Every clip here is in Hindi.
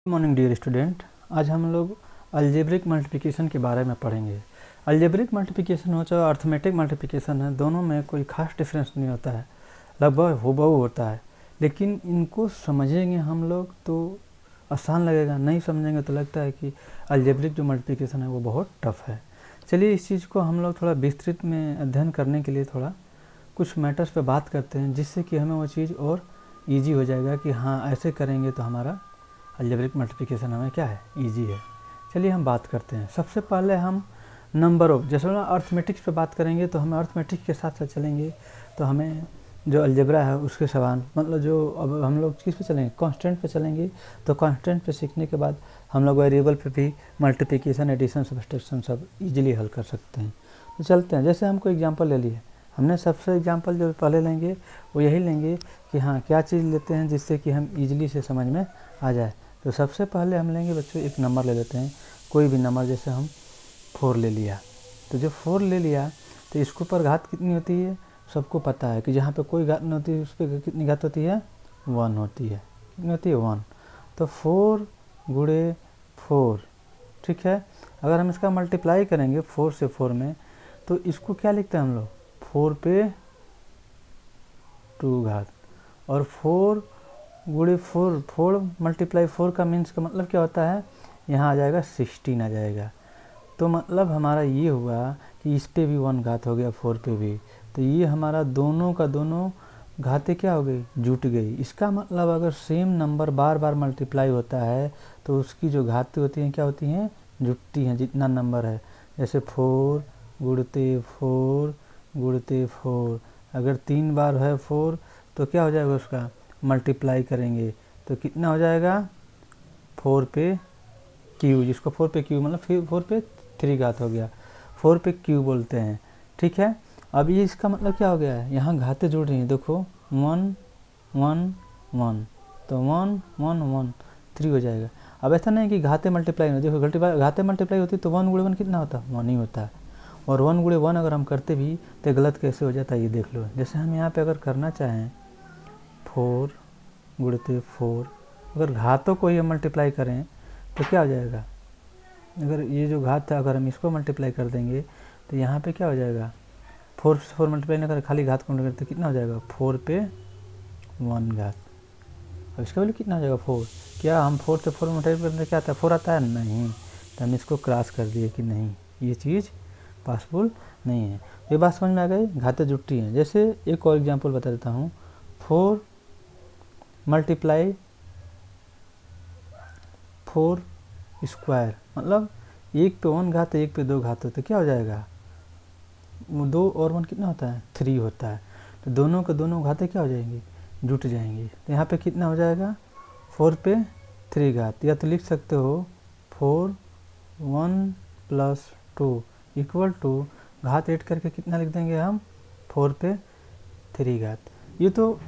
मॉर्निंग डियर स्टूडेंट, आज हम लोग अलजेब्रिक मल्टीप्लिकेशन के बारे में पढ़ेंगे। अलजेब्रिक मल्टीप्लिकेशन हो चाहे अर्थमेटिक मल्टीप्लिकेशन है, दोनों में कोई खास डिफरेंस नहीं होता है, लगभग हूबहू होता है। लेकिन इनको समझेंगे हम लोग तो आसान लगेगा, नहीं समझेंगे तो लगता है कि अलजेब्रिक जो मल्टीप्लिकेशन है वो बहुत टफ है। चलिए इस चीज़ को हम लोग थोड़ा विस्तृत में अध्ययन करने के लिए थोड़ा कुछ मैटर्स पे बात करते हैं, जिससे कि हमें वो चीज़ और ईजी हो जाएगा कि हाँ ऐसे करेंगे तो हमारा अलजेब्रिक मल्टीप्लिकेशन हमें क्या है, इजी है। चलिए हम बात करते हैं। सबसे पहले हम नंबर ऑफ, जैसे अर्थमेटिक्स पे बात करेंगे तो हमें अर्थमेटिक्स के साथ साथ चलेंगे तो हमें जो अलजेब्रा है उसके सवाल, मतलब जो अब हम लोग किस पे चलेंगे, कांस्टेंट पे चलेंगे। तो कांस्टेंट पे सीखने के बाद हम लोग वेरिएबल पे भी मल्टीप्लिकेशन, एडिशन, सब्सट्रैक्शन सब इजीली हल कर सकते हैं। तो चलते हैं। जैसे हमको एग्जांपल ले लिए हमने, सबसे एग्जांपल जो पहले लेंगे वो यही लेंगे कि हाँ क्या चीज़ लेते हैं जिससे कि हम इजीली से समझ में आ जाए। तो सबसे पहले हम लेंगे बच्चों एक नंबर ले लेते हैं, कोई भी नंबर। जैसे हम 4 ले लिया, तो जब 4 ले लिया तो इसके ऊपर घात कितनी होती है, सबको पता है कि जहाँ पे कोई घात नहीं होती उस पर कितनी घात होती है, 1 होती है। कितनी होती है, 1। तो 4 गुणे 4, ठीक है। अगर हम इसका मल्टीप्लाई करेंगे 4 से 4 में, तो इसको क्या लिखते हैं हम लोग, 4 पे 2 घात। और 4 गुणे 4, 4 मल्टीप्लाई 4 का मीन्स का मतलब क्या होता है, यहाँ आ जाएगा 16 आ जाएगा। तो मतलब हमारा ये हुआ कि इस पे भी 1 घात हो गया, 4 पे भी। तो ये हमारा दोनों का दोनों घातें क्या हो गई, जुट गई। इसका मतलब अगर सेम नंबर बार बार मल्टीप्लाई होता है तो उसकी जो घातें होती हैं क्या होती हैं, जुटती हैं, जितना नंबर है। जैसे 4 गुणते 4 गुणते 4, अगर 3 बार है 4 तो क्या हो जाएगा, उसका मल्टीप्लाई करेंगे तो कितना हो जाएगा, 4 पे क्यू, जिसको 4 पे क्यू मतलब 4 पे 3 घात हो गया, 4 पे क्यू बोलते हैं, ठीक है। अब ये इसका मतलब क्या हो गया है, यहाँ घातें जुड़ रही हैं, देखो 1 1 1, तो 1 1 1 3 हो जाएगा। अब ऐसा नहीं कि घातें मल्टीप्लाई नहीं, देखो घातें मल्टीप्लाई होती तो 1 गुणे 1 कितना होता, 1 ही होता है। और 1 गुणे 1 अगर हम करते भी तो गलत कैसे हो जाता है ये देख लो। जैसे हम यहाँ पे अगर करना चाहें 4 गुणते 4, अगर घातों को ये मल्टीप्लाई करें तो क्या हो जाएगा, अगर ये जो घात था अगर हम इसको मल्टीप्लाई कर देंगे तो यहाँ पे क्या हो जाएगा, 4 से 4 मल्टीप्लाई ना करें, खाली घात को मल्टीप्लाई करते कितना हो जाएगा, 4 पे 1 घात। अब इसका वैल्यू कितना हो जाएगा, 4। क्या हम 4 से 4 मल्टीप्लाई करते क्या आता है, 4 आता है, नहीं। तो हम इसको क्रॉस कर दिए कि नहीं, ये चीज़ पॉसिबल नहीं है। ये बात समझ में आ गई, घातें जुटती हैं। जैसे एक और एग्जाम्पल बता देता हूँ, 4 मल्टीप्लाई 4 स्क्वायर, मतलब 1 पे 1 घात है, 1 पे 2 घात होता है, क्या हो जाएगा, 2 और 1 कितना होता है, 3 होता है। तो दोनों के दोनों घातें क्या हो जाएंगी, जुट जाएंगी। तो यहाँ पे कितना हो जाएगा, 4 पे 3 घात, या तो लिख सकते हो 4 1 + 2 इक्वल टू घात ऐड करके कितना लिख देंगे हम, 4 पे 3 घात। ये तो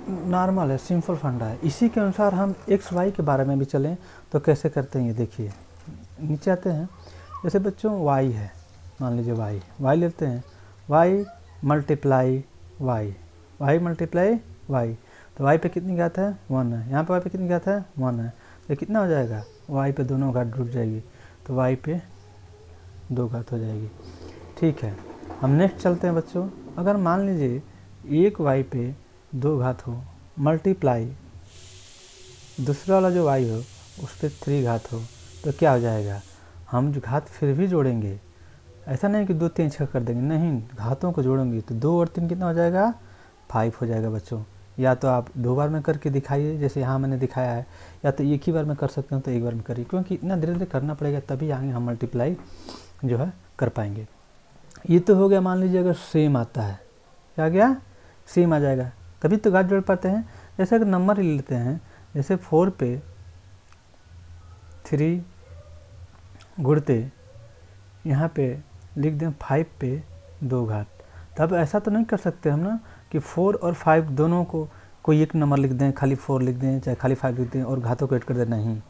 नॉर्मल है, सिंपल फंडा है। इसी के अनुसार हम एक्स वाई के बारे में भी चलें तो कैसे करते हैं ये देखिए। नीचे आते हैं, जैसे बच्चों वाई है, मान लीजिए वाई लेते हैं, Y multiply Y, Y multiply Y, तो वाई पे कितनी घात है, 1 है। यहाँ पे वाई पे कितनी घात है, 1 है। तो कितना हो जाएगा, वाई पे दोनों घात जुट जाएगी, तो वाई पे 2 घात हो जाएगी, ठीक है। हम नेक्स्ट चलते हैं बच्चों। अगर मान लीजिए एक वाई पे 2 घात हो, मल्टीप्लाई दूसरा वाला जो वाई हो उस पर 3 घात हो, तो क्या हो जाएगा, हम जो घात फिर भी जोड़ेंगे, ऐसा नहीं कि 2 3 6 कर देंगे, नहीं, घातों को जोड़ेंगे तो 2 और 3 कितना हो जाएगा, 5 हो जाएगा बच्चों। या तो आप 2 बार में करके दिखाइए जैसे यहाँ मैंने दिखाया है, या तो एक ही बार में कर सकते हो तो एक बार में करिए, क्योंकि इतना धीरे धीरे करना पड़ेगा तभी आगे हम मल्टीप्लाई जो है कर पाएंगे। ये तो हो गया, मान लीजिए अगर सेम आता है, क्या गया, सेम आ जाएगा, तभी तो घात जोड़ पाते हैं। जैसे अगर नंबर ले लेते हैं, जैसे 4 पे 3 गुणते यहाँ पे लिख दें 5 पे 2 घात। तब ऐसा तो नहीं कर सकते हम ना कि 4 और 5 दोनों को कोई एक नंबर लिख दें, खाली 4 लिख दें चाहे खाली 5 लिख दें और घातों को ऐड कर दें, नहीं,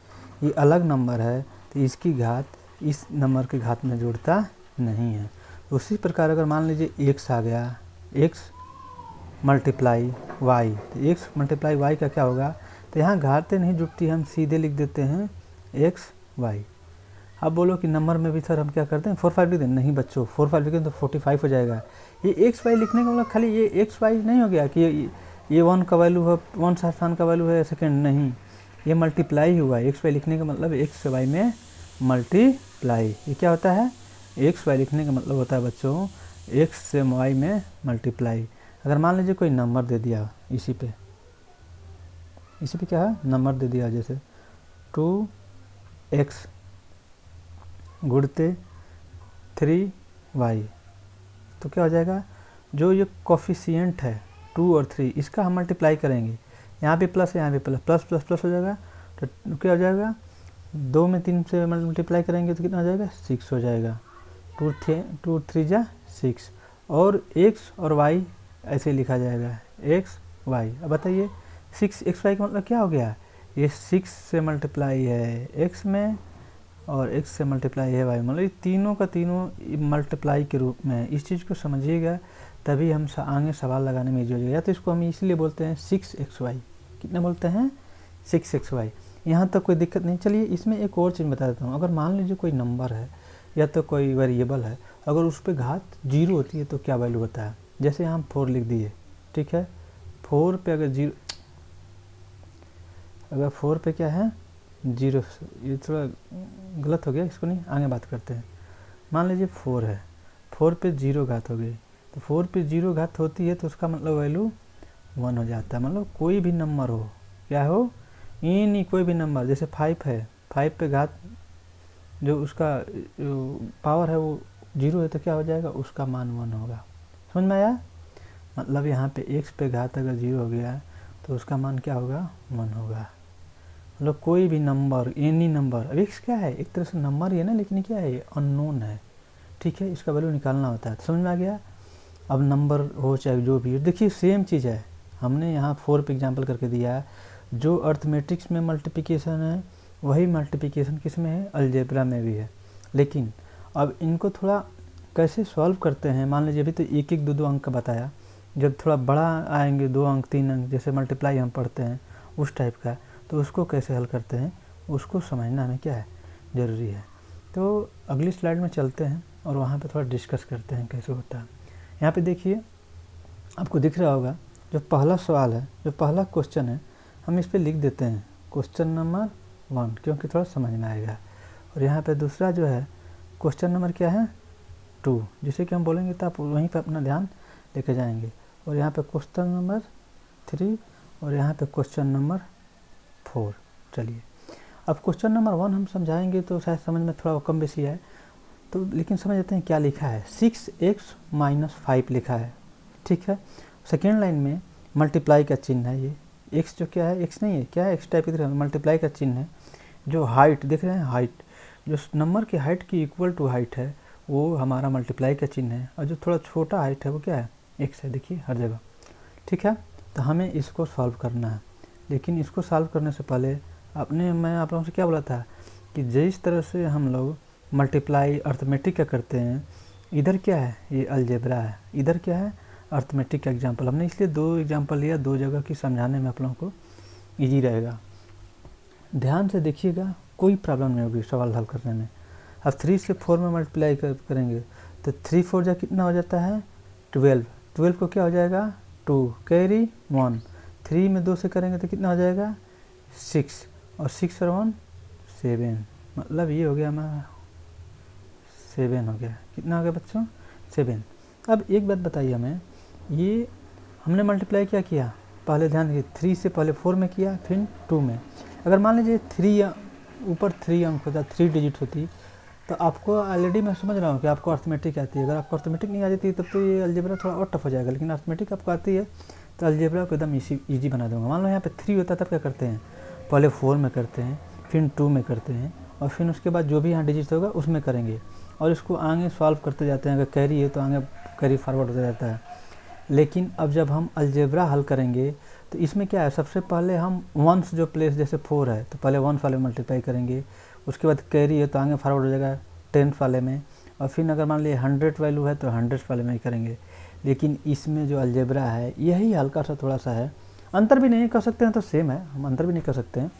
ये अलग नंबर है तो इसकी घात इस नंबर के घात में जोड़ता नहीं है। उसी प्रकार अगर मान लीजिए x आ गया, x मल्टीप्लाई वाई, तो x मल्टीप्लाई वाई का क्या होगा, तो यहाँ घातें नहीं जुटती, हम सीधे लिख देते हैं एक्स वाई। अब बोलो कि नंबर में भी सर हम क्या करते हैं 4 5 लिख दें, नहीं बच्चों 4 5 लिखें तो 45 हो जाएगा। ये एक्स वाई लिखने का मतलब खाली ये एक्स वाई नहीं हो गया कि ये 1 का वैल्यू है, 1 स्थान का वैल्यू है सेकेंड, नहीं, ये मल्टीप्लाई हुआ। एक्स वाई लिखने का मतलब एक्स वाई में मल्टीप्लाई। ये क्या होता है, एक्स वाई लिखने का मतलब होता है बच्चों एक्स से वाई में मल्टीप्लाई। अगर मान लीजिए कोई नंबर दे दिया, इसी पे क्या है नंबर दे दिया, जैसे 2x गुणते 3y, तो क्या हो जाएगा, जो ये कोफिशिएंट है 2 और 3 इसका हम मल्टीप्लाई करेंगे, यहाँ पे प्लस है यहाँ पे प्लस, प्लस प्लस प्लस हो जाएगा, तो क्या हो जाएगा 2 में 3 से मल्टीप्लाई करेंगे तो कितना हो जाएगा 6 हो जाएगा, 2 3 जा 6, और x और y ऐसे लिखा जाएगा x y। अब बताइए 6xy का मतलब क्या हो गया, ये 6 से मल्टीप्लाई है x में और x से मल्टीप्लाई है y, मतलब तीनों का तीनों मल्टीप्लाई के रूप में है। इस चीज़ को समझिएगा तभी हम आगे सवाल लगाने में ईजी हो जाएगा। या तो इसको हम इसलिए बोलते हैं 6xy, कितना बोलते हैं 6xy, यहाँ तक कोई दिक्कत नहीं। चलिए इसमें एक और चीज़ बता देता हूँ, अगर मान लीजिए कोई नंबर है या तो कोई वेरिएबल है, अगर उस पर घात 0 होती है तो क्या वैल्यू होता है, जैसे हम 4 लिख दिए, ठीक है, 4 पे अगर 0, अगर 4 पे क्या है 0, ये थोड़ा गलत हो गया, इसको नहीं आगे बात करते हैं। मान लीजिए 4 है, 4 पे 0 घात हो गई, तो 4 पे 0 घात होती है तो उसका मतलब वैल्यू 1 हो जाता है। मतलब कोई भी नंबर हो, क्या हो, नहीं कोई भी नंबर, जैसे 5 है, 5 पे घात जो उसका पावर है वो 0 है तो क्या हो जाएगा, उसका मान 1 होगा। समझ में आया, मतलब यहाँ पे x पे घात अगर 0 हो गया तो उसका मान क्या होगा 1 होगा। मतलब कोई भी नंबर, एनी नंबर, अब x क्या है, एक तरह से नंबर ही है ना, लेकिन क्या है, ये अननोन है, ठीक है, इसका वैल्यू निकालना होता है। तो समझ में आ गया। अब नंबर हो चाहे जो भी हो, देखिए सेम चीज़ है, हमने यहाँ 4 पे एग्जाम्पल करके दिया है, जो अर्थमेटिक्स में मल्टीप्लिकेशन है वही मल्टीप्लिकेशन किस में है, अलजेब्रा में भी है। लेकिन अब इनको थोड़ा कैसे सॉल्व करते हैं, मान लीजिए अभी तो 1 1 2 2 अंक का बताया, जब थोड़ा बड़ा आएंगे 2 अंक 3 अंक, जैसे मल्टीप्लाई हम पढ़ते हैं उस टाइप का, तो उसको कैसे हल करते हैं उसको समझना हमें क्या है ज़रूरी है। तो अगली स्लाइड में चलते हैं और वहाँ पे थोड़ा डिस्कस करते हैं कैसे होता है। यहाँ पे देखिए आपको दिख रहा होगा, जो पहला सवाल है, जो पहला क्वेश्चन है, हम इस पे लिख देते हैं क्वेश्चन नंबर 1, क्योंकि थोड़ा समझ में आएगा। और यहाँ पे दूसरा जो है क्वेश्चन नंबर क्या है 2, जिसे कि हम बोलेंगे तो आप वहीं पर अपना ध्यान लेके जाएंगे। और यहाँ पे क्वेश्चन नंबर 3 और यहाँ पे क्वेश्चन नंबर 4। चलिए अब क्वेश्चन नंबर 1 हम समझाएंगे तो शायद समझ में थोड़ा कम बेसी है, तो लेकिन समझ लेते हैं क्या लिखा है, 6x - 5 लिखा है, ठीक है। सेकेंड लाइन में मल्टीप्लाई का चिन्ह है, ये x जो क्या है, x नहीं है, क्या है, x टाइप की तरह मल्टीप्लाई का चिन्ह है। जो हाइट देख रहे हैं, हाइट जो नंबर की हाइट की इक्वल टू हाइट है वो हमारा मल्टीप्लाई का चिन्ह है, और जो थोड़ा छोटा हाइट है वो क्या है, x है, देखिए हर जगह, ठीक है। तो हमें इसको सॉल्व करना है, लेकिन इसको सॉल्व करने से पहले मैं आप लोगों से क्या बोला था कि जिस तरह से हम लोग मल्टीप्लाई अर्थमेटिक का करते हैं, इधर क्या है, ये अलजेब्रा है, इधर क्या है अर्थमेटिक का एग्जाम्पल। हमने इसलिए 2 एग्जाम्पल लिया, 2 जगह की समझाने में आप लोगों को ईजी रहेगा। ध्यान से देखिएगा, कोई प्रॉब्लम नहीं होगी सवाल हल करने में। अब 3 से 4 में मल्टीप्लाई करेंगे तो 3 4 जा कितना हो जाता है 12, 12 को क्या हो जाएगा 2 कैरी 1, 3 में 2 से करेंगे तो कितना हो जाएगा 6, और 6 और 1 7, मतलब ये हो गया हमारा 7 हो गया, कितना हो गया बच्चों 7। अब एक बात बताइए हमें, ये हमने मल्टीप्लाई क्या किया, पहले ध्यान दीजिए 3 से पहले 4 में किया, फिर 2 में। अगर मान लीजिए 3 ऊपर 3 अंक होता, 3 डिजिट होती, तो आपको ऑलरेडी मैं समझ रहा हूँ कि आपको अर्थमेटिक आती है। अगर आपको अर्थमेटिक नहीं आ जाती तब तो ये अलजेब्रा थोड़ा और टफ हो जाएगा, लेकिन अर्थमेटिक आपको आती है तो अलजेब्रा को एकदम ईजी बना दूंगा। मान लो यहाँ पे 3 होता तब क्या करते हैं, पहले 4 में करते हैं, फिर 2 में करते हैं, और फिर उसके बाद जो भी यहाँ डिजिट होगा उसमें करेंगे, और इसको आगे सॉल्व करते जाते हैं। अगर कैरी है तो आगे कैरी फॉरवर्ड होता जाता है। लेकिन अब जब हम अलजेब्रा हल करेंगे तो इसमें क्या है, सबसे पहले हम वंस जो प्लेस जैसे 4 है तो पहले 1 वाले मल्टीप्लाई करेंगे, उसके बाद कैरी है तो आगे फॉरवर्ड हो जाएगा 10 वाले में, और फिर अगर मान लीजिए 100 वैल्यू है तो 100 वाले में ही करेंगे। लेकिन इसमें जो अलजेब्रा है यही हल्का सा थोड़ा सा है, अंतर भी नहीं कर सकते हैं तो सेम है, हम अंतर भी नहीं कर सकते हैं।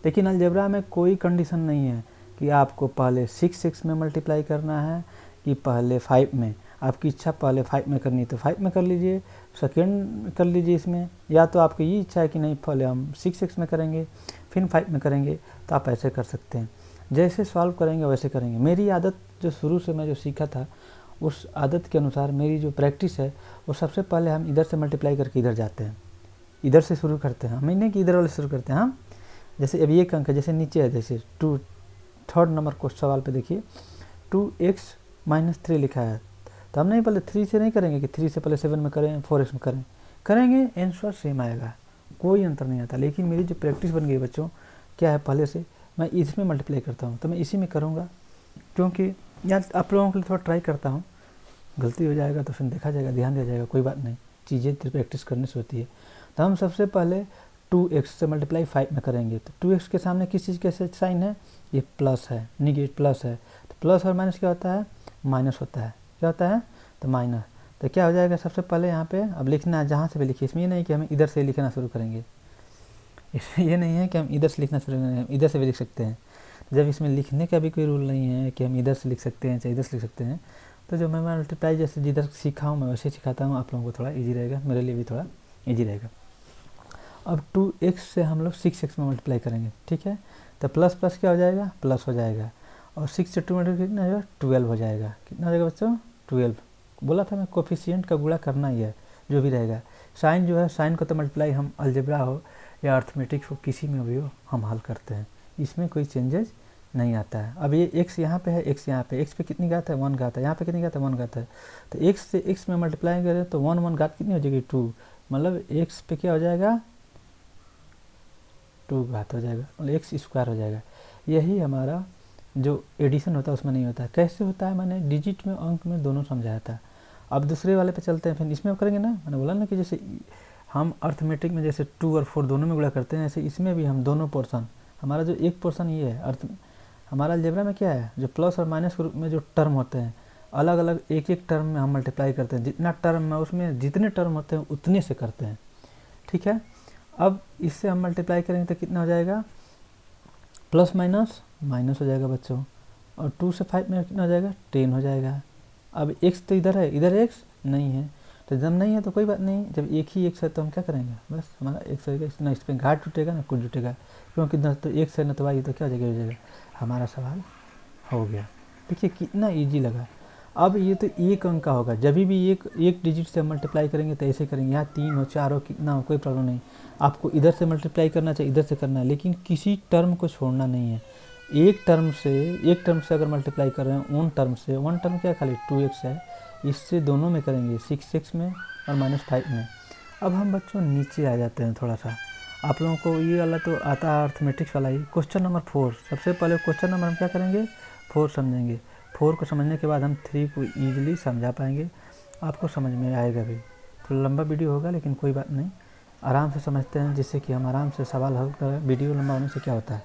लेकिन अलजेब्रा में कोई कंडीशन नहीं है कि आपको पहले 6 में मल्टीप्लाई करना है कि पहले 5 में। आपकी इच्छा पहले 5 में करनी है तो 5 में कर लीजिए, सेकेंड कर लीजिए इसमें, या तो आपकी ये इच्छा है कि नहीं पहले हम 6 में करेंगे फिर 5 में करेंगे, तो आप ऐसे कर सकते हैं। जैसे सॉल्व करेंगे वैसे करेंगे। मेरी आदत जो शुरू से मैं जो सीखा था उस आदत के अनुसार मेरी जो प्रैक्टिस है वो सबसे पहले हम इधर से मल्टीप्लाई करके इधर जाते हैं, इधर से शुरू करते हैं, हम नहीं कि इधर वाले शुरू करते हैं। हाँ, जैसे अभी एक अंक है, जैसे नीचे है, जैसे 2 थर्ड नंबर को सवाल पे देखिए 2x-3 लिखा है, तो हम नहीं पहले 3 से नहीं करेंगे कि 3 से पहले 7 में करें 4x में करेंगे आंसर सेम आएगा, कोई अंतर नहीं आता। लेकिन मेरी जो प्रैक्टिस बन गई बच्चों, क्या है, पहले से मैं इसमें मल्टीप्लाई करता हूँ तो मैं इसी में करूँगा, क्योंकि यार आप लोगों के लिए थोड़ा ट्राई करता हूँ, गलती हो जाएगा तो फिर देखा जाएगा, ध्यान दिया जाएगा, कोई बात नहीं, चीज़ें प्रैक्टिस करने से होती है। तो हम सबसे पहले 2x से मल्टीप्लाई 5 में करेंगे, तो 2x के सामने किस चीज़ का साइन है, ये प्लस है, निगेटिव प्लस है, तो प्लस और माइनस क्या होता है, माइनस होता है, क्या होता है, तो माइनस। तो क्या हो जाएगा, सबसे पहले यहाँ पे अब लिखना है, जहाँ से भी लिखिए, इसमें ये नहीं कि हम इधर से लिखना शुरू करेंगे, इसमें ये नहीं है कि हम इधर से लिखना शुरू करेंगे, इधर से भी लिख सकते हैं। जब इसमें लिखने का भी कोई रूल नहीं है कि हम इधर से लिख सकते हैं चाहे इधर से लिख सकते हैं, तो जो मैं मल्टीप्लाई जैसे जिधर सीखा हूँ मैं वैसे सिखाता हूँ, आप लोगों को थोड़ा इजी रहेगा, मेरे लिए भी थोड़ा इजी रहेगा। अब 2x से हम लोग 6x में मल्टीप्लाई करेंगे, ठीक है, तो प्लस प्लस क्या हो जाएगा, प्लस हो जाएगा, और 6 से 2 मल्टीप्लाई कितना हो जाएगा, 12 हो जाएगा। कितना हो जाएगा बच्चों, 12। बोला था मैं कोफिशिएंट का गुणा करना ही है, जो भी रहेगा। साइन जो है, साइन को तो मल्टीप्लाई हम अलजेब्रा हो या अर्थमेटिक्स हो, किसी में भी हो, हम हल करते हैं, इसमें कोई चेंजेस नहीं आता है। अब ये x यहाँ पे है, x यहाँ पे, x पे कितनी घात है, 1 घात है, यहाँ पे कितनी घात है, 1 घात है, तो x से x में मल्टीप्लाई करें तो 1 घात कितनी हो जाएगी, 2, मतलब x पे क्या हो जाएगा, 2 घात हो जाएगा, मतलब x स्क्वायर हो जाएगा। यही हमारा जो एडिशन होता है उसमें नहीं होता है। कैसे होता है, मैंने डिजिट में, अंक में दोनों समझाया था। अब दूसरे वाले पे चलते हैं, फिर इसमें करेंगे ना, मैंने बोला ना कि जैसे हम अर्थमेटिक में जैसे 2 और 4 दोनों में गुणा करते हैं, ऐसे इसमें भी हम दोनों पोर्शन, हमारा जो एक पोर्शन ये है अर्थ, हमारा अलजेब्रा में क्या है, जो प्लस और माइनस के रूप में जो टर्म होते हैं, अलग अलग एक एक टर्म में हम मल्टीप्लाई करते हैं, जितना टर्म है उसमें जितने टर्म होते हैं उतने से करते हैं, ठीक है। अब इससे हम मल्टीप्लाई करेंगे तो कितना हो जाएगा, प्लस माइनस माइनस हो जाएगा बच्चों, और 2 से 5 में कितना हो जाएगा, 10 हो जाएगा। अब x तो इधर है, इधर x नहीं है, तो जब नहीं है तो कोई बात नहीं, जब एक ही x है तो हम क्या करेंगे, बस हमारा x होगा, ना इस पर घाट टूटेगा ना कुछ जुटेगा, क्योंकि न तो x है न तो y, तो क्या हो जाएगा, हमारा सवाल हो गया। देखिए कितना इजी लगा। अब ये तो एक अंक का होगा, जब भी एक डिजिट से मल्टीप्लाई करेंगे तो ऐसे करेंगे, यहाँ 3 हो 4 हो कितना हो कोई प्रॉब्लम नहीं, आपको इधर से मल्टीप्लाई करना चाहिए, इधर से करना है, लेकिन किसी टर्म को छोड़ना नहीं है। एक टर्म से अगर मल्टीप्लाई कर रहे हैं वन टर्म क्या खाली 2x है, इससे दोनों में करेंगे, 6x में और -5 में। अब हम बच्चों नीचे आ जाते हैं थोड़ा सा, आप लोगों को ये वाला तो आता है अर्थमेटिक्स वाला ही। क्वेश्चन नंबर 4, सबसे पहले क्वेश्चन नंबर हम क्या करेंगे, 4 समझेंगे। 4 को समझने के बाद हम 3 को ईजिली समझा पाएंगे, आपको समझ में आएगा भी। तो लंबा वीडियो होगा लेकिन कोई बात नहीं, आराम से समझते हैं, जिससे कि हम आराम से सवाल हल करें। वीडियो लंबा होने से क्या होता है,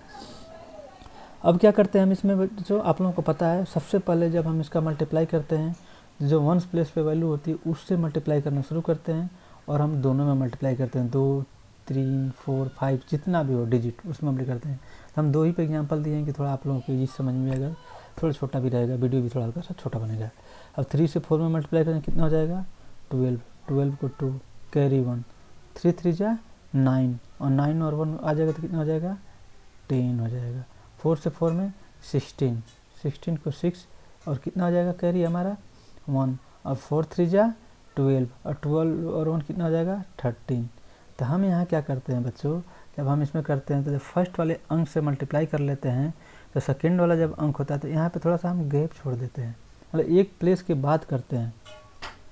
अब क्या करते हैं हम इसमें, जो आप लोगों को पता है, सबसे पहले जब हम इसका मल्टीप्लाई करते हैं, जो वंस प्लेस पे वैल्यू होती है उससे मल्टीप्लाई करना शुरू करते हैं, और हम दोनों में मल्टीप्लाई करते हैं, 2 3 4 5 जितना भी हो डिजिट उसमें मल्टीप्लाई करते हैं। तो हम 2 ही पे एग्जांपल दिए हैं कि थोड़ा आप लोगों को ये समझ में आएगा, थोड़ा छोटा भी रहेगा, वीडियो भी थोड़ा हल्का सा छोटा बनेगा। अब 3 से 4 में मल्टीप्लाई करें कितना हो जाएगा, 12, 12 को 2 कैरी 1, 3 3 जा 9, और 9 और 1 आ जाएगा तो कितना हो जाएगा, 10 हो जाएगा। 4 से 4 में 16, 16 को 6, और कितना हो जाएगा कैरी हमारा 1, और 4 3 जा 12, और 12 और 1 कितना हो जाएगा 13। तो हम यहाँ क्या करते हैं बच्चों, जब हम इसमें करते हैं तो जब फर्स्ट वाले अंक से मल्टीप्लाई कर लेते हैं, तो सेकेंड वाला जब अंक होता है तो यहाँ पे थोड़ा सा हम गैप छोड़ देते हैं, मतलब एक प्लेस के बाद करते हैं,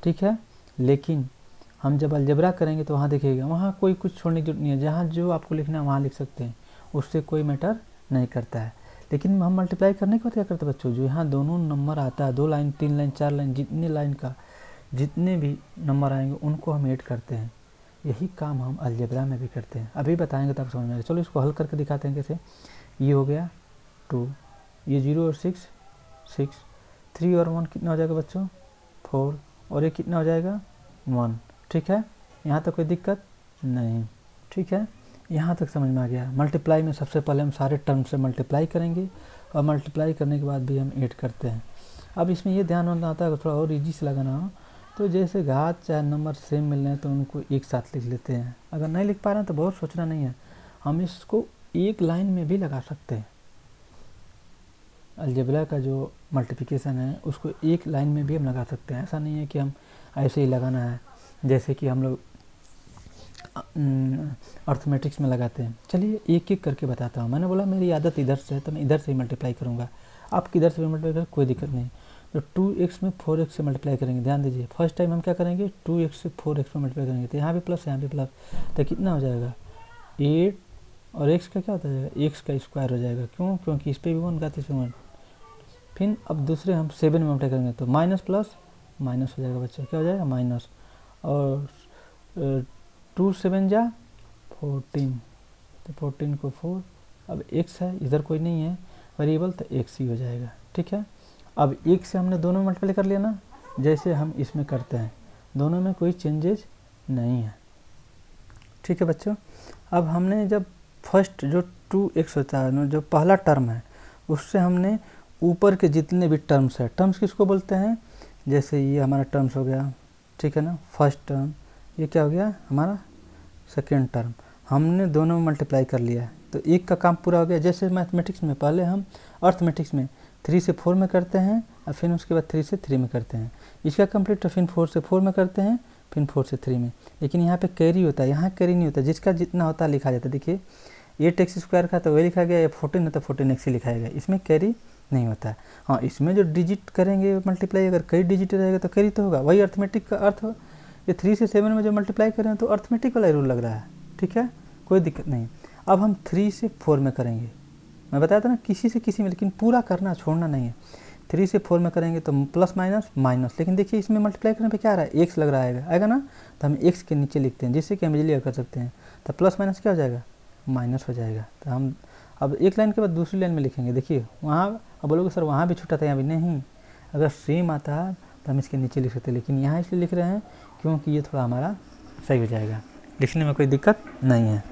ठीक है। लेकिन हम जब अलजेब्रा करेंगे तो वहाँ देखिएगा, वहाँ कोई कुछ छोड़ने की जरूरत नहीं है, जहाँ जो आपको लिखना है वहाँ लिख सकते हैं, उससे कोई मैटर नहीं करता है। लेकिन हम मल्टीप्लाई करने के बाद क्या करते हैं बच्चों, जो यहाँ दोनों नंबर आता है, 2 लाइन 3 लाइन 4 लाइन, जितने लाइन का जितने भी नंबर आएंगे उनको हम ऐड करते हैं। यही काम हम अलजेब्रा में भी करते हैं, अभी बताएंगे तब समझ में आएगा। चलो इसको हल करके दिखाते हैं कैसे। ये हो गया 2, ये 0 और 6 6, 3 और 1 कितना हो जाएगा बच्चों 4, और ये कितना हो जाएगा 1, ठीक है। यहाँ तो कोई दिक्कत नहीं, ठीक है, यहाँ तक समझ में आ गया। मल्टीप्लाई में सबसे पहले हम सारे टर्म से मल्टीप्लाई करेंगे और मल्टीप्लाई करने के बाद भी हम ऐड करते हैं। अब इसमें ये ध्यान होना आता है, अगर थोड़ा और ईजी से लगाना हो तो जैसे घात चाहे नंबर सेम मिल रहे हैं तो उनको एक साथ लिख लेते हैं। अगर नहीं लिख पा रहे हैं तो बहुत सोचना नहीं है, हम इसको एक लाइन में भी लगा सकते हैं। अलजेब्रा का जो मल्टीप्लिकेशन है उसको एक लाइन में भी हम लगा सकते हैं। ऐसा नहीं है कि हम ऐसे ही लगाना है जैसे कि हम लोग अर्थमेटिक्स में लगाते हैं। चलिए एक एक करके बताता हूँ। मैंने बोला मेरी आदत इधर से है तो मैं इधर से ही मल्टीप्लाई करूँगा, आप किधर से भी मल्टीप्लाई करें कोई दिक्कत नहीं। तो 2x में 4x से मल्टीप्लाई करेंगे। ध्यान दीजिए, फर्स्ट टाइम हम क्या करेंगे 2x से 4x में मल्टीप्लाई करेंगे, तो यहाँ भी प्लस यहाँ भी प्लस, तो कितना हो जाएगा 8 और x का क्या होता है x का स्क्वायर हो जाएगा। क्यों? क्योंकि इस पर भी 1 घात इसमें 1। फिर अब दूसरे हम 7 में मल्टीप्लाई करेंगे तो माइनस प्लस माइनस हो जाएगा बच्चा, क्या हो जाएगा माइनस, और 2 7 जा 14, तो 14 को 4, अब x है इधर कोई नहीं है वेरिएबल तो x ही हो जाएगा। ठीक है, अब एक से हमने दोनों में मल्टीप्लाई कर लिया ना, जैसे हम इसमें करते हैं, दोनों में कोई चेंजेज नहीं है। ठीक है बच्चों, अब हमने जब फर्स्ट जो 2x होता है जो पहला टर्म है उससे हमने ऊपर के जितने भी टर्म्स है, टर्म्स किसको बोलते हैं, जैसे ये हमारा टर्म्स हो गया, ठीक है ना, फर्स्ट टर्म, ये क्या हो गया हमारा सेकेंड टर्म, हमने दोनों में मल्टीप्लाई कर लिया है तो एक का काम पूरा हो गया। जैसे मैथमेटिक्स में पहले हम अर्थमेटिक्स में 3 से 4 में करते हैं और फिर उसके बाद 3 से 3 में करते हैं, इसका कंप्लीट तो फिर 4 से 4 में करते हैं, फिर 4 से 3 में। लेकिन यहाँ पे कैरी होता है, यहाँ कैरी नहीं होता, जिसका जितना होता है लिखा जाता है। देखिए 8x स्क्वायर का तो वही लिखा गया, 14 है तो 14x ही लिखाया गया, इसमें कैरी नहीं होता है। हाँ, इसमें जो डिजिट करेंगे मल्टीप्लाई, अगर कई डिजिट रहेगा तो कैरी तो होगा, वही अर्थमेटिक का अर्थ। ये 3 से 7 में जो मल्टीप्लाई कर रहे हैं तो अर्थमेटिक वाला रूल लग रहा है। ठीक है, कोई दिक्कत नहीं। अब हम 3 से 4 में करेंगे, मैं बताया था ना किसी से किसी में, लेकिन पूरा करना छोड़ना नहीं है। 3 से 4 में करेंगे तो प्लस माइनस माइनस, लेकिन देखिए इसमें मल्टीप्लाई करने पे क्या आ रहा है x लग रहा है, आएगा ना, तो हम x के नीचे लिखते हैं जिससे कि हम इजीली कर सकते हैं। तो प्लस माइनस क्या हो जाएगा माइनस हो जाएगा। तो हम अब एक लाइन के बाद दूसरी लाइन में लिखेंगे। देखिए वहाँ अब बोलोगे सर वहाँ भी छूटा था यहाँ भी, नहीं, अगर सेम आता है तो हम इसके नीचे लिख सकते हैं, लेकिन यहाँ इसलिए लिख रहे हैं क्योंकि ये थोड़ा हमारा सही हो जाएगा, लिखने में कोई दिक्कत नहीं है।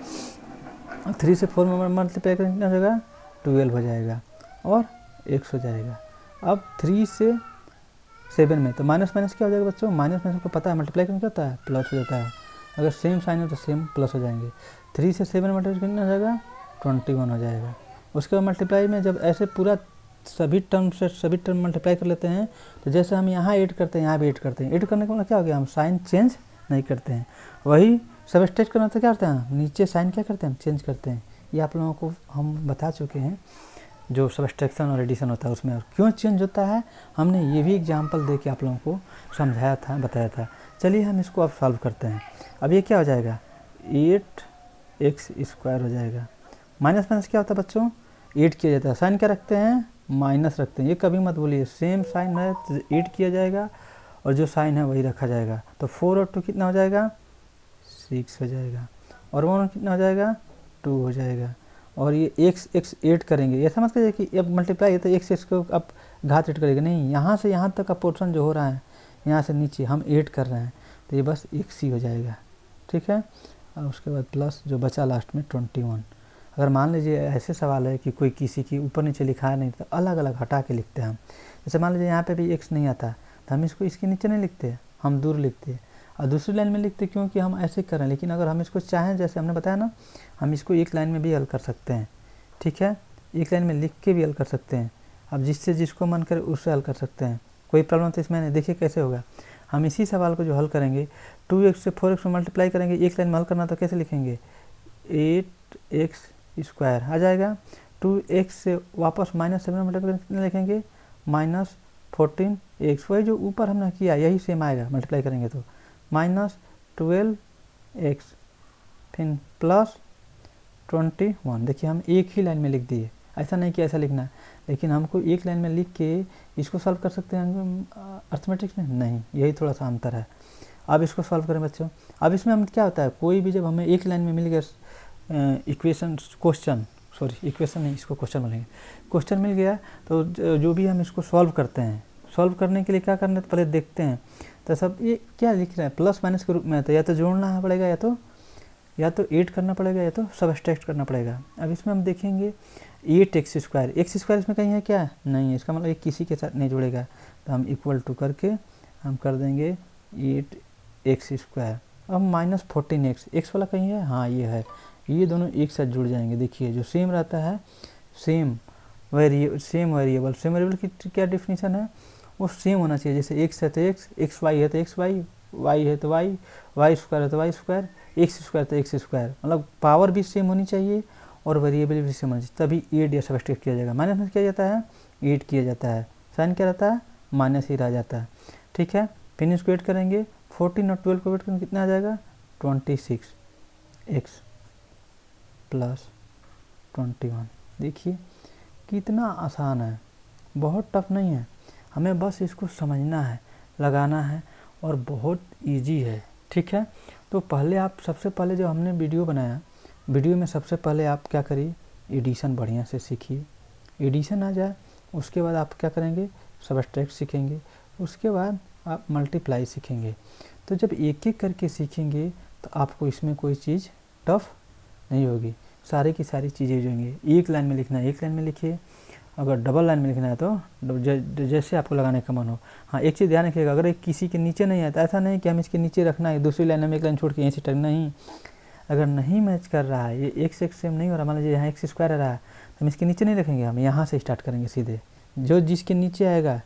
3 से 4 में मल्टीप्लाई करेंगे कितना हो जाएगा 12 हो जाएगा और x हो जाएगा। अब 3 से 7 में तो माइनस माइनस क्या हो जाएगा बच्चों, माइनस माइनस को पता है मल्टीप्लाई करना क्या होता है प्लस हो जाता है, अगर सेम साइन हो तो सेम प्लस हो जाएंगे। 3 से 7 मल्टीप्लाई कितना हो जाएगा 21 हो जाएगा। उसके बाद मल्टीप्लाई में जब ऐसे पूरा सभी टर्म मल्टीप्लाई कर लेते हैं तो जैसे हम यहाँ ऐड करते हैं यहाँ भी ऐड करते हैं, ऐड करने का मतलब क्या हो गया, हम साइन चेंज नहीं करते हैं। वही सबस्ट्रैक्ट करना तो क्या करते हैं, नीचे साइन क्या करते हैं चेंज करते हैं। ये आप लोगों को हम बता चुके हैं जो सबस्ट्रैक्शन और एडिशन होता है उसमें और क्यों चेंज होता है, हमने ये भी एग्जांपल दे के आप लोगों को समझाया था, बताया था। चलिए हम इसको अब सॉल्व करते हैं। अब ये क्या हो जाएगा 8x स्क्वायर हो जाएगा। माइनस माइनस क्या होता है बच्चों 8 किया जाता है, साइन क्या रखते हैं माइनस रखते हैं, ये कभी मत बोलिए, सेम साइन है तो 8 किया जाएगा और जो साइन है वही रखा जाएगा। तो 4 और 2 कितना हो जाएगा 6 हो जाएगा और 1 कितना हो जाएगा 2 हो जाएगा। और ये x 8 करेंगे, ऐसा मत करिए कि अब मल्टीप्लाई है तो x को अब घात 8 करेगा, नहीं, यहाँ से यहाँ तक का पोर्शन जो हो रहा है यहाँ से नीचे हम 8 कर रहे हैं तो ये बस x ही हो जाएगा। ठीक है, और उसके बाद प्लस जो बचा लास्ट में 21। अगर मान लीजिए ऐसे सवाल है कि कोई किसी की ऊपर नीचे लिखा है नहीं तो अलग अलग हटा के लिखते हैं हम। जैसे मान लीजिए यहाँ पे भी x नहीं आता तो हम इसको इसके नीचे नहीं लिखते, हम दूर लिखते हैं और दूसरी लाइन में लिखते क्योंकि हम ऐसे करें। लेकिन अगर हम इसको चाहें जैसे हमने बताया ना, हम इसको एक लाइन में भी हल कर सकते हैं। ठीक है, एक लाइन में लिख के भी हल कर सकते हैं, अब जिससे जिसको मन करे उससे हल कर सकते हैं, कोई प्रॉब्लम तो इसमें नहीं। देखिए कैसे होगा, हम इसी सवाल को जो हल करेंगे 2x से 4x में मल्टीप्लाई करेंगे, एक लाइन में हल करना तो कैसे लिखेंगे 8x स्क्वायर आ जाएगा। 2x से वापस माइनस 7 में मल्टीप्लाई कितना लिखेंगे -14x, वही जो ऊपर हमने किया यही सेम आएगा मल्टीप्लाई करेंगे तो -12x फिर प्लस 21। देखिए हम एक ही लाइन में लिख दिए, ऐसा नहीं कि ऐसा लिखना है, लेकिन हमको एक लाइन में लिख के इसको सॉल्व कर सकते हैं अर्थमेटिक्स में, नहीं, यही थोड़ा सा अंतर है। अब इसको सॉल्व करें बच्चों। अब इसमें हम क्या होता है, कोई भी जब हमें एक लाइन में मिल गया इक्वेशन नहीं, इसको क्वेश्चन बोलेंगे, क्वेश्चन मिल गया तो जो भी हम इसको सॉल्व करते हैं, सॉल्व करने के लिए क्या करना है पहले देखते हैं तो सब ये क्या लिख रहा है प्लस माइनस के रूप में है, तो या तो जोड़ना पड़ेगा या तो या तो 8 करना पड़ेगा या तो सबट्रैक्ट करना पड़ेगा। अब इसमें हम देखेंगे 8x स्क्वायर, एक्स स्क्वायर इसमें कहीं है क्या, नहीं है, इसका मतलब ये किसी के साथ नहीं जुड़ेगा, तो हम इक्वल टू करके हम कर देंगे 8x स्क्वायर। अब -14x, एक्स वाला कहीं है, हाँ ये है, ये दोनों एक साथ जुड़ जाएंगे। देखिए जो सेम रहता है, सेम वेरिएबल की क्या डेफिनेशन है, वो सेम होना चाहिए। जैसे x है तो x वाई है तो एक्स वाई, वाई है तो वाई, वाई स्क्वायर है तो वाई स्क्वायर, एक्स स्क्वायर तो एक्स स्क्वायर, मतलब पावर भी सेम होनी चाहिए और वेरिएबल भी सेम होनी चाहिए, तभी 8 या सबट्रैक्ट किया जाएगा। माइनस में किया जाता है 8 किया जाता है, साइन क्या रहता है, माइनस ही रह जाता है। ठीक है, फिर इसको ऐड करेंगे, 14 और 12 को ऐड करेंगे कितना आ जाएगा, 26x प्लस 21। देखिए कितना आसान है, बहुत टफ नहीं है, हमें बस इसको समझना है, लगाना है और बहुत इजी है। ठीक है, तो पहले आप सबसे पहले जब हमने वीडियो बनाया, वीडियो में सबसे पहले आप क्या करिए, एडिशन बढ़िया से सीखिए। एडिशन आ जाए उसके बाद आप क्या करेंगे, सबट्रैक्ट सीखेंगे, उसके बाद आप मल्टीप्लाई सीखेंगे। तो जब एक एक करके सीखेंगे तो आपको इसमें कोई चीज़ टफ नहीं होगी, सारी की सारी चीज़ें जो होंगी। एक लाइन में लिखना है एक लाइन में लिखिए, अगर डबल लाइन में लिखना है तो जैसे आपको लगाने का मन हो। हाँ एक चीज़ ध्यान रखिएगा, अगर एक किसी के नीचे नहीं आता, ऐसा नहीं कि हम इसके नीचे रखना है, दूसरी लाइन में एक लाइन छोड़ के यहीं से टक, नहीं, अगर नहीं मैच कर रहा है, ये एक से एक सेम नहीं हो रहा, मान लीजिए यहाँ एक्स स्क्वायर आ रहा है तो हम इसके नीचे नहीं रखेंगे, हम यहाँ से स्टार्ट करेंगे सीधे, जो जिसके नीचे आएगा,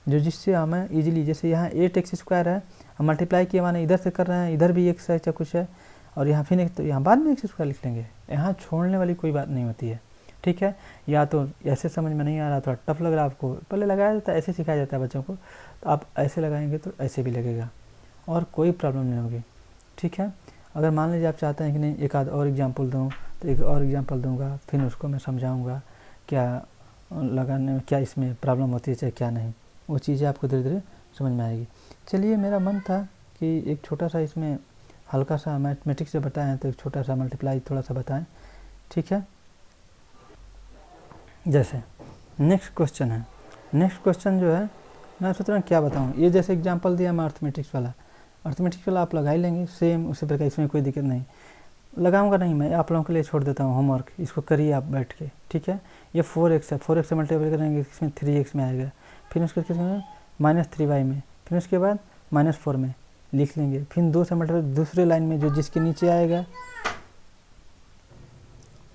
जो जिससे हमें इजीली, जैसे यहाँ 8x स्क्वायर है, हम मल्टीप्लाई किए माने इधर से कर रहे हैं, इधर भी x है चाहे कुछ है, और यहाँ फिर तो यहाँ बाद में एक्स स्क्वायर लिख लेंगे, यहाँ छोड़ने वाली कोई बात नहीं होती है। ठीक है, या तो ऐसे समझ में नहीं आ रहा, थोड़ा टफ लग रहा है आपको, पहले लगाया जाता है, ऐसे सिखाया जाता है बच्चों को, तो आप ऐसे लगाएंगे तो ऐसे भी लगेगा और कोई प्रॉब्लम नहीं होगी। ठीक है, अगर मान लीजिए आप चाहते हैं कि नहीं एक आध और एग्जांपल दूँ तो एक और एग्जांपल दूंगा, फिर उसको मैं समझाऊंगा क्या लगाने में क्या इसमें प्रॉब्लम होती है चाहे क्या नहीं, वो चीज़ें आपको धीरे धीरे समझ में आएगी। चलिए, मेरा मन था कि एक छोटा सा इसमें हल्का सा मैथमेटिक्स से बताएं, तो एक छोटा सा मल्टीप्लाई थोड़ा सा बताएं। ठीक है, जैसे नेक्स्ट क्वेश्चन है, नेक्स्ट क्वेश्चन जो है मैं सोच रहा हूँ क्या बताऊँ, ये जैसे एग्जांपल दिया मैं अर्थमेटिक्स वाला आप लगा ही लेंगे सेम उसी प्रकार, इसमें कोई दिक्कत नहीं, लगाऊंगा नहीं मैं, आप लोगों के लिए छोड़ देता हूँ होमवर्क, इसको करिए आप बैठ के। ठीक है, ये 4x है, 4x से मल्टीप्लाई करेंगे इसमें 3x में आएगा, फिर उसके -3y में, फिर उसके बाद -4 में लिख लेंगे, फिर 2 से मल्टीप्लाई दूसरे लाइन में जो जिसके नीचे आएगा।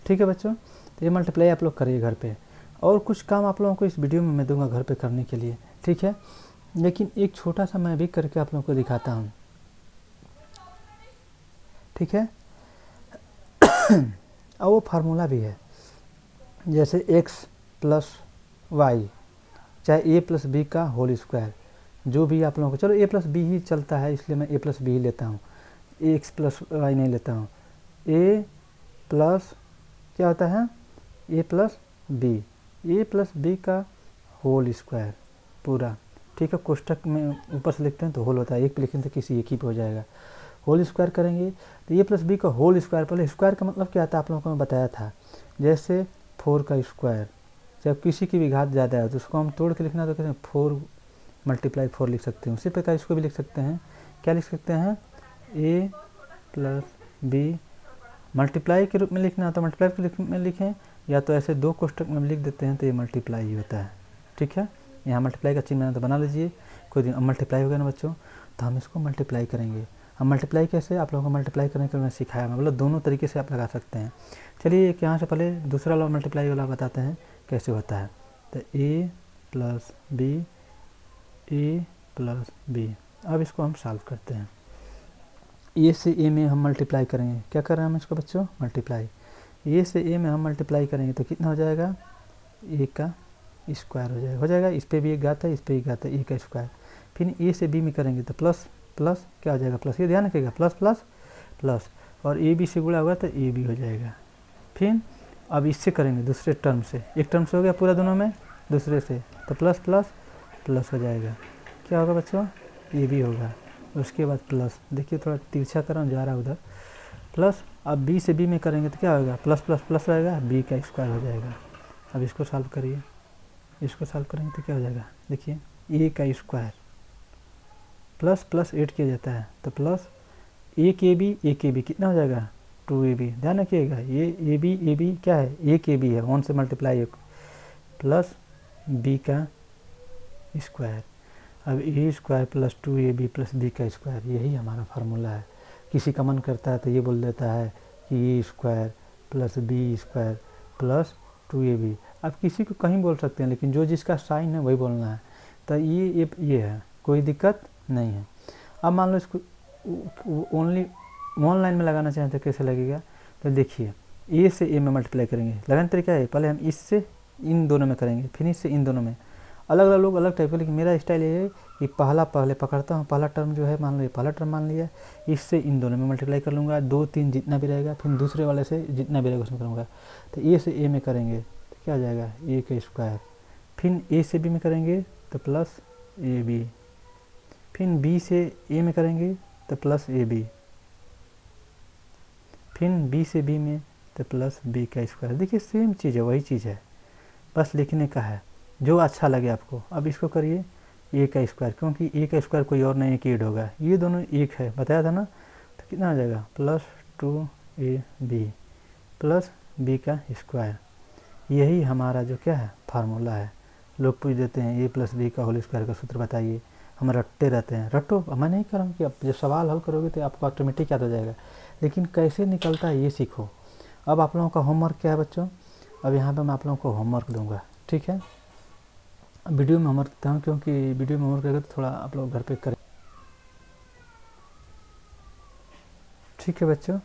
ठीक है बच्चों, तो ये मल्टीप्लाई आप लोग करिए घर पे, और कुछ काम आप लोगों को इस वीडियो में मैं दूंगा घर पे करने के लिए। ठीक है, लेकिन एक छोटा सा मैं भी करके आप लोगों को दिखाता हूँ। ठीक है, और वो फार्मूला भी है, जैसे x प्लस वाई चाहे a प्लस बी का होल स्क्वायर, जो भी आप लोगों को, चलो a प्लस बी ही चलता है इसलिए मैं a प्लस बी ही लेता हूँ, x प्लस वाई नहीं लेता हूँ। a प्लस क्या होता है, a प्लस बी का होल स्क्वायर पूरा। ठीक है, कोष्टक में ऊपर से लिखते हैं तो होल होता है, एक पे लिखेंगे तो किसी एक ही पे हो जाएगा, होल स्क्वायर करेंगे तो a प्लस बी का होल स्क्वायर। पहले स्क्वायर का मतलब क्या आता है आप लोगों को मैं बताया था, जैसे 4 का स्क्वायर, जब किसी की भी घात ज़्यादा है तो उसको हम तोड़ के लिखना तो कहते हैं 4 × 4 लिख सकते हैं। उसी प्रकार इसको भी लिख सकते हैं, क्या लिख सकते हैं, a प्लस बी, मल्टीप्लाई के रूप में लिखना तो मल्टीप्लाई के रूप में लिखें, या तो ऐसे 2 कोष्टक में लिख देते हैं तो ये मल्टीप्लाई ही होता है। ठीक है, यहाँ मल्टीप्लाई का चिन्ह तो बना लीजिए, कोई दिन मल्टीप्लाई होगा ना बच्चों, तो हम इसको मल्टीप्लाई करेंगे। हम मल्टीप्लाई कैसे, आप लोगों को मल्टीप्लाई करने के लिए सिखाया, मतलब दोनों तरीके से आप लगा सकते हैं। चलिए एक यहाँ से पहले दूसरा वाला मल्टीप्लाई वाला बताते हैं कैसे होता है। तो a प्लस बी, अब इसको हम सॉल्व करते हैं। a से a में हम मल्टीप्लाई करेंगे, क्या कर रहे हैं हम इसको बच्चों, मल्टीप्लाई, a से a में हम मल्टीप्लाई करेंगे तो कितना हो जाएगा, a का स्क्वायर हो जाएगा, इस पर भी एक घात है, इस पर एक घात है, a का स्क्वायर। फिर a से b में करेंगे तो प्लस प्लस क्या हो जाएगा, प्लस, ये ध्यान रखिएगा, प्लस प्लस प्लस, और ए बी से गुणा होगा तो ए बी हो जाएगा। फिर अब इससे करेंगे दूसरे टर्म से, एक टर्म से हो गया पूरा दोनों में, दूसरे से तो प्लस प्लस प्लस हो जाएगा, क्या होगा बच्चों, ए बी होगा, उसके बाद प्लस, देखिए थोड़ा तिरछा कर रहा हूँ, जा रहा है उधर, प्लस। अब बी से बी में करेंगे तो क्या होगा, प्लस प्लस प्लस रहेगा, बी का स्क्वायर हो जाएगा। अब इसको सॉल्व करिए, इसको सॉल्व करेंगे तो क्या हो जाएगा, देखिए ए का स्क्वायर प्लस प्लस 8 किया जाता है तो प्लस ए के बी कितना हो जाएगा, 2ab, ध्यान रखिएगा ये ab क्या है, एक ab है, 1 से मल्टीप्लाई प्लस b का स्क्वायर। अब a square plus 2ab plus b का स्क्वायर, यही हमारा फार्मूला है। किसी का मन करता है तो ये बोल देता है कि a square plus b square plus 2ab, आप किसी को कहीं बोल सकते हैं, लेकिन जो जिसका साइन है वही बोलना है। तो ये है, कोई दिक्कत नहीं है। अब मान लो इसको ओनली वन लाइन में लगाना चाहें तो कैसे लगेगा, तो देखिए a से a में मल्टीप्लाई करेंगे। लगाने तरीका है, पहले हम इससे इन दोनों में करेंगे, फिर इससे इन दोनों में। अलग अलग लोग अलग टाइप का, लेकिन मेरा स्टाइल ये है कि पहले पकड़ता हूँ, पहला टर्म जो है मान लो ये पहला टर्म मान लिया, इससे इन दोनों में मल्टीप्लाई कर लूँगा, 2 3 जितना भी रहेगा, फिर दूसरे वाले से जितना भी रहेगा उसमें करूँगा। तो a से a में करेंगे तो क्या आ जाएगा, a का स्क्वायर, फिर a से b में करेंगे तो प्लस ab, फिर b से a में करेंगे तो प्लस ab, फिर b से b में तो प्लस b का स्क्वायर। देखिए सेम चीज़ है, वही चीज़ है, बस लिखने का है जो अच्छा लगे आपको। अब इसको करिए a का स्क्वायर, क्योंकि a का स्क्वायर कोई और नहीं कि 8 होगा, ये दोनों एक है, बताया था ना। तो कितना आ जाएगा, प्लस 2ab प्लस b का स्क्वायर। यही हमारा जो क्या है फार्मूला है। लोग पूछ देते हैं a प्लस b का होल स्क्वायर का सूत्र बताइए, हम रटते रहते हैं। रटो, मैं नहीं कर रहा हूँ कि आप जब सवाल हल करोगे तो आपको ऑटोमेटिक याद हो जाएगा, लेकिन कैसे निकलता है ये सीखो। अब आप लोगों का होमवर्क क्या है बच्चों, अब यहाँ पे मैं आप लोगों को होमवर्क दूंगा, ठीक है। वीडियो में होमवर्क देता हूँ, क्योंकि वीडियो में होमवर्क करेगा तो थोड़ा आप लोग घर पे करें, ठीक है बच्चों।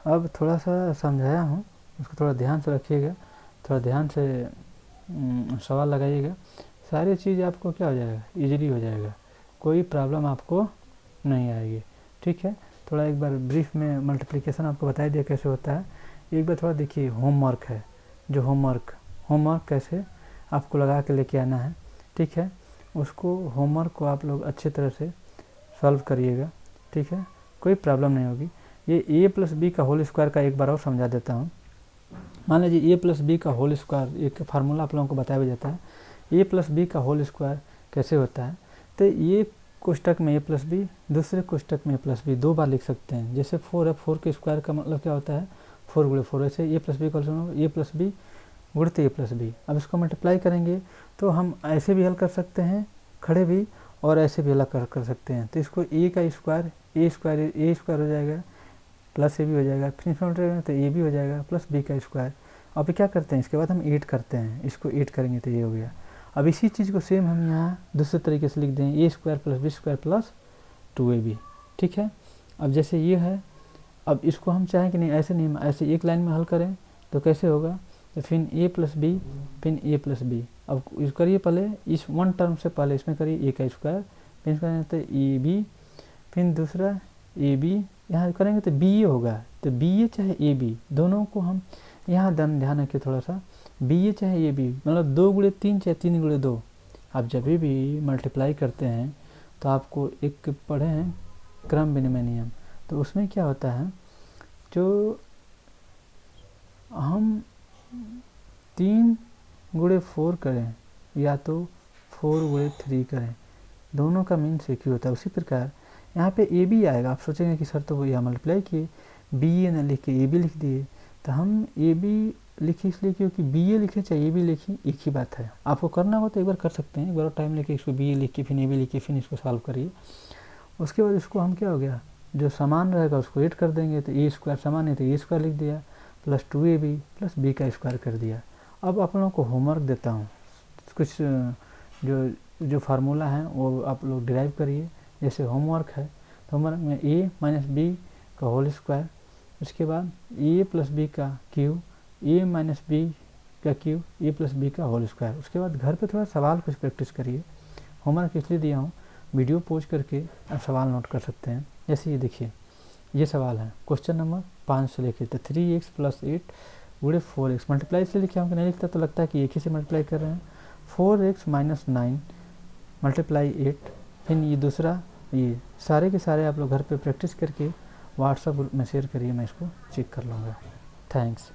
अब थोड़ा सा समझाया हूँ, उसको थोड़ा ध्यान से रखिएगा, थोड़ा ध्यान से सवाल लगाइएगा, सारी चीज़ आपको क्या हो जाएगा, इजीली हो जाएगा, कोई प्रॉब्लम आपको नहीं आएगी, ठीक है। थोड़ा एक बार ब्रीफ में मल्टीप्लिकेशन आपको बता दिया कैसे होता है, एक बार थोड़ा देखिए। होमवर्क है, जो होमवर्क कैसे आपको लगा के लेके आना है, ठीक है। उसको होमवर्क को आप लोग अच्छे तरह से सॉल्व करिएगा, ठीक है, कोई प्रॉब्लम नहीं होगी। ये a प्लस बी का होल स्क्वायर का एक बार और समझा देता हूँ। मान लीजिए a प्लस बी का होल स्क्वायर, एक फार्मूला आप लोगों को बताया भी जाता है, a प्लस बी का होल स्क्वायर कैसे होता है। तो ये कोष्टक में a प्लस बी, दूसरे कोष्टक में a प्लस बी, 2 बार लिख सकते हैं। जैसे 4 है, 4 के स्क्वायर का मतलब क्या होता है, 4 गुणे 4, ऐसे a प्लस बी का a प्लस बी गुणित a प्लस बी। अब इसको मल्टीप्लाई करेंगे तो हम ऐसे भी हल कर सकते हैं खड़े भी, और ऐसे भी हल कर सकते हैं। तो इसको a का स्क्वायर a स्क्वायर हो जाएगा प्लस a भी हो जाएगा, फिर इसमें तो a भी हो जाएगा प्लस b का स्क्वायर। अब क्या करते हैं, इसके बाद हम 8 करते हैं, इसको 8 करेंगे तो ये हो गया। अब इसी चीज़ को सेम हम यहाँ दूसरे तरीके से लिख दें, a square plus b square plus 2ab, ठीक है। अब जैसे ये है, अब इसको हम चाहें कि नहीं ऐसे नहीं, ऐसे एक लाइन में हल करें तो कैसे होगा, तो फिर a प्लस बी, फिर a प्लस बी। अब इस करिए पहले इस वन टर्म से पहले इसमें करिए a का स्क्वायर, फिर इसका तो ab, फिर दूसरा ab, यहाँ करेंगे तो ba होगा। तो ba चाहे ab, दोनों को हम यहाँ ध्यान रखिए थोड़ा सा, ba चाहे ab मतलब 2 गुणे 3 चाहे 3 गुणे 2। आप जब भी मल्टीप्लाई करते हैं तो आपको एक पढ़े हैं क्रम विनिमय नियम, तो उसमें क्या होता है, जो हम 3 गुणे 4 करें या तो 4 गुणे 3 करें, दोनों का मीन्स एक ही होता है। उसी प्रकार यहाँ पे ए बी आएगा, आप सोचेंगे कि सर तो वो यहाँ मल्टीप्लाई किए, बी ए ना लिख के ए बी लिख दिए। तो हम ए बी लिखे इसलिए क्योंकि बी ए लिखे चाहे ए बी लिखी, एक ही बात है। आपको करना हो तो एक बार कर सकते हैं, एक बार टाइम लेके इसको बी ए लिख के फिर ए बी लिख के फिर इसको सॉल्व करिए। उसके बाद इसको हम क्या हो गया, जो समान रहेगा उसको 8 कर देंगे, तो ए स्क्वायर समान है तो ए स्क्वायर लिख दिया प्लस 2ab प्लस बी का स्क्वायर कर दिया। अब आप लोगों को होमवर्क देता हूँ, कुछ जो फार्मूला है वो आप लोग डिराइव करिए। जैसे होमवर्क है तो होमवर्क में a माइनस बी का होल स्क्वायर, उसके बाद a प्लस बी का क्यूब, a माइनस बी का क्यूब, a प्लस बी का होल स्क्वायर। उसके बाद घर पे थोड़ा सवाल कुछ प्रैक्टिस करिए। होमवर्क इसलिए दिया हूँ, वीडियो पॉज करके आप सवाल नोट कर सकते हैं। जैसे ये देखिए, ये सवाल है क्वेश्चन नंबर 5 से लेके, तो 3x प्लस 8 गुणे 4x, मल्टीप्लाई इसलिए लिखा हूँ कि नहीं लिखता तो लगता है कि एक ही से मल्टीप्लाई कर रहे हैं। 4x माइनस 9 मल्टीप्लाई 8, फिर ये दूसरा, ये सारे के सारे आप लोग घर पे प्रैक्टिस करके व्हाट्सएप ग्रुप में शेयर करिए, मैं इसको चेक कर लूँगा। थैंक्स।